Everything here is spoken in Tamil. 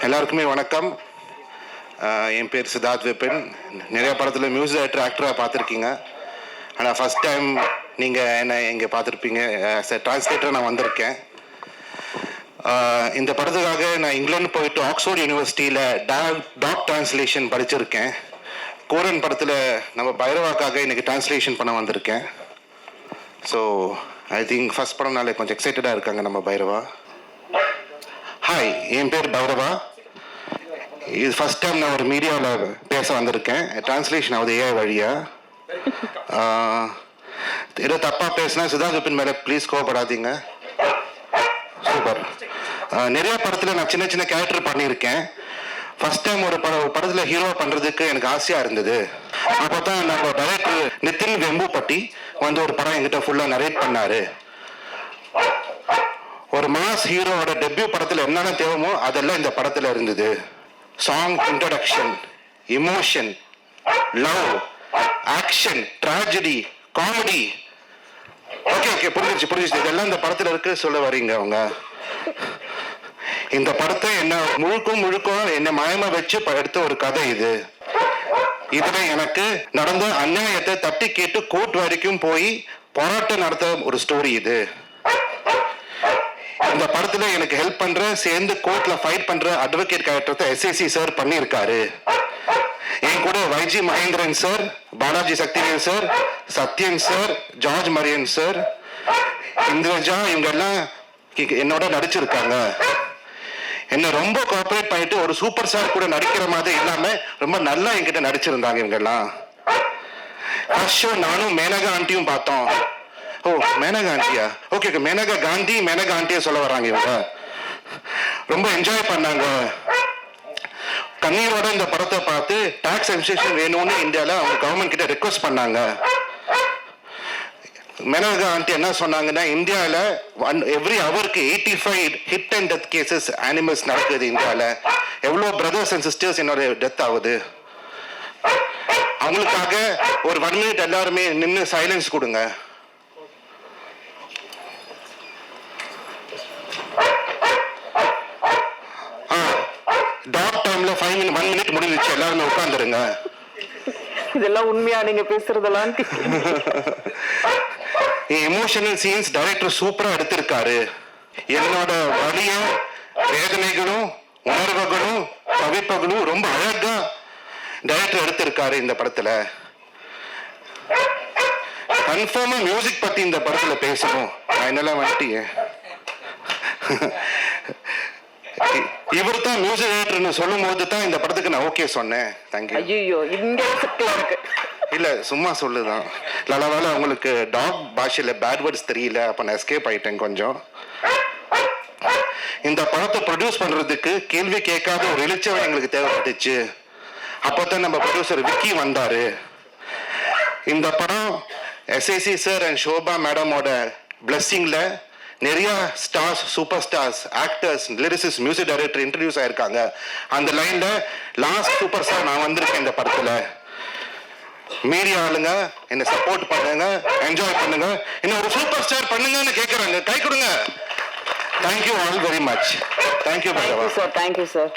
எல்லாருக்குமே வணக்கம். என் பேர் சித்தார்த் விபின். நிறைய படத்தில் மியூசிக் டைரக்டர் ஆக்டராக பார்த்துருக்கீங்க. ஆனால் ஃபஸ்ட் டைம் நீங்கள் என்ன இங்கே பார்த்துருப்பீங்க. ஆஸ் எ டிரான்ஸ்லேட்டராக நான் வந்திருக்கேன். இந்த படத்துக்காக நான் இங்கிலாந்து போயிட்டு ஆக்ஸ்ஃபோர்ட் யூனிவர்சிட்டியில் டாக் டிரான்ஸ்லேஷன் படிச்சிருக்கேன். கோரன் படத்தில் நம்ம பைரவாக்காக இன்றைக்கி டிரான்ஸ்லேஷன் பண்ண வந்திருக்கேன். ஸோ ஐ திங்க் ஃபஸ்ட் படம்னாலே கொஞ்சம் எக்ஸைட்டடாக இருக்காங்க நம்ம பைரவா. ஹாய், என் பேர் பைரவா. இது ஃபஸ்ட் டைம் நான் ஒரு மீடியாவில் பேச வந்திருக்கேன். டிரான்ஸ்லேஷன் ஆகுது ஏஐ வழியா. ஏதோ தப்பாக பேசினா சித்தார்த் விபின் மேலே ப்ளீஸ் கோவப்படாதீங்க. சூப்பர். நிறைய படத்தில் நான் சின்ன சின்ன கேரக்டர் பண்ணியிருக்கேன். ஃபஸ்ட் டைம் ஒரு படத்தில் ஹீரோ பண்ணுறதுக்கு எனக்கு ஆசையாக இருந்தது. அப்போ தான் நம்ம டைரக்டர் நிதின் வெம்புப்பட்டி வந்து ஒரு படம் என்கிட்ட ஃபுல்லாக நரேட் பண்ணார். ஒரு மாஸ் ஹீரோவோட டெபியூ படத்தில் என்னென்ன தேவைமோ அதெல்லாம் இந்த படத்தில் இருந்தது. Song introduction, emotion, love, action, tragedy, comedy. Okay புரிஞ்சிச்சு. இதெல்லாம் இந்த படத்தில் இருக்கு சொல்ல வரீங்க அவங்க. இந்த படத்தை என்ன முழுக்கும் என்ன மயமா வச்சு எடுத்த ஒரு கதை இது. இதுல எனக்கு நடந்த அநியாயத்தை தட்டி கேட்டு கோர்ட் வரைக்கும் போய் போராட்டம் நடத்த ஒரு ஸ்டோரி இது. இந்த படத்துல எனக்கு ஹெல்ப் பண்ற, சேர்ந்து கோர்ட்ல ஃபைட் பண்ற அட்வொகேட் கேரக்டர் எஸ்ஏசி சார் பண்ணியிருக்காரு. என் கூட Y G Mahendran sir, Balaji Sakthivel sir, Sathyan sir, George Maryan sir, Indraja, இவங்க எல்லாம் என்னோட நடிச்சிருக்காங்க. என்ன ரொம்ப கோஆபரேட் பண்ணிட்டு ஒரு சூப்பர் ஸ்டார் கூட நடிக்கிற மாதிரி இல்லாம ரொம்ப நல்லா என்கிட்ட நடிச்சிருந்தாங்க இவங்க எல்லாம். ஃபர்ஸ்ட் ஷோ நானும் மேனகா ஆண்டியும் பார்த்தோம். ஓ, மேனகா ஆண்டியா? ஓகே, மேனகா காந்தி, மேனகா ஆண்டியா சொல்ல வராங்க இவங்க. ரொம்ப என்ஜாய் பண்ணாங்க. கண்ணீரோட இந்த படத்தை பார்த்து டாக்ஸ் எக்ஸம்ஷன் வேணும்னு இந்தியாவில் அவங்க கவர்மெண்ட் கிட்ட ரெக்வஸ்ட் பண்ணாங்க. மேனகா ஆண்டி என்ன சொன்னாங்கன்னா, இந்தியாவில் எவ்ரி ஹவருக்கு 85 hit and death cases animals நடக்குது இந்தியாவில். எவ்வளோ பிரதர்ஸ் அண்ட் சிஸ்டர்ஸ் என்னோட டெத் ஆகுது. அவங்களுக்காக ஒரு 1 மினிட் எல்லாருமே நின்று சைலன்ஸ் கொடுங்க. டாக் டைம்ல 1 மினிட் முடிஞ்சிச்சு. எல்லாருமே உட்காந்துருங்க. இதெல்லாம் உண்மையா நீங்க பேசுறதெல்லாம்? எமோஷனல் சீன்ஸ் டைரக்டர் சூப்பரா எடுத்திருக்காரு. என்னோட வலியும் வேதனைகளும் உணர்வுகளும் தவிப்புகளும் ரொம்ப அழகா டைரக்டர் எடுத்திருக்காரு இந்த படத்துல. கன்ஃபார்மா மியூசிக் பத்தி இந்த படத்துல பேசணும். நான் என்னெல்லாம் வந்துட்டீங்க. இவர் தான் மியூசிக் டைரக்டர்னு சொல்லும் போது தான் இந்த படத்துக்கு நான் ஓகே சொன்னேன். தேங்க்யூ. ஐயோ, இங்க இருக்கு. இல்ல, சும்மா சொல்லுதான். நல்லவேளை உங்களுக்கு டாக் பாஷையில பேட் வேர்ட்ஸ் தெரியல. அப்ப நான் எஸ்கேப் ஆயிட்டேன் கொஞ்சம். இந்த படத்தை ப்ரொடியூஸ் பண்றதுக்கு கேள்வி கேட்காத ஒரு எழுச்சவன் எங்களுக்கு தேவைப்பட்டுச்சு. அப்பதான் நம்ம ப்ரொடியூசர் விக்கி வந்தாரு. இந்த படம் எஸ்ஏசி சார் அண்ட் ஷோபா மேடமோட பிளஸ்ஸிங்ல நிறைய stars, super stars, actors, lyricist, music director introduce ஆயிருக்காங்க. அந்த லைன்ல லாஸ்ட் சூப்பர் ஸ்டார் நான் வந்திருக்கேன் இந்த படத்துல. மீடியா ஆளுங்க என்ன சப்போர்ட் பண்ணுங்க, என்ஜாய் பண்ணுங்க, என்ன ஒரு சூப்பர் ஸ்டார் பண்ணுங்கன்னு கேட்கறாங்க. கை கொடுங்க. Thank you all very much. Thank you. Thank you sir.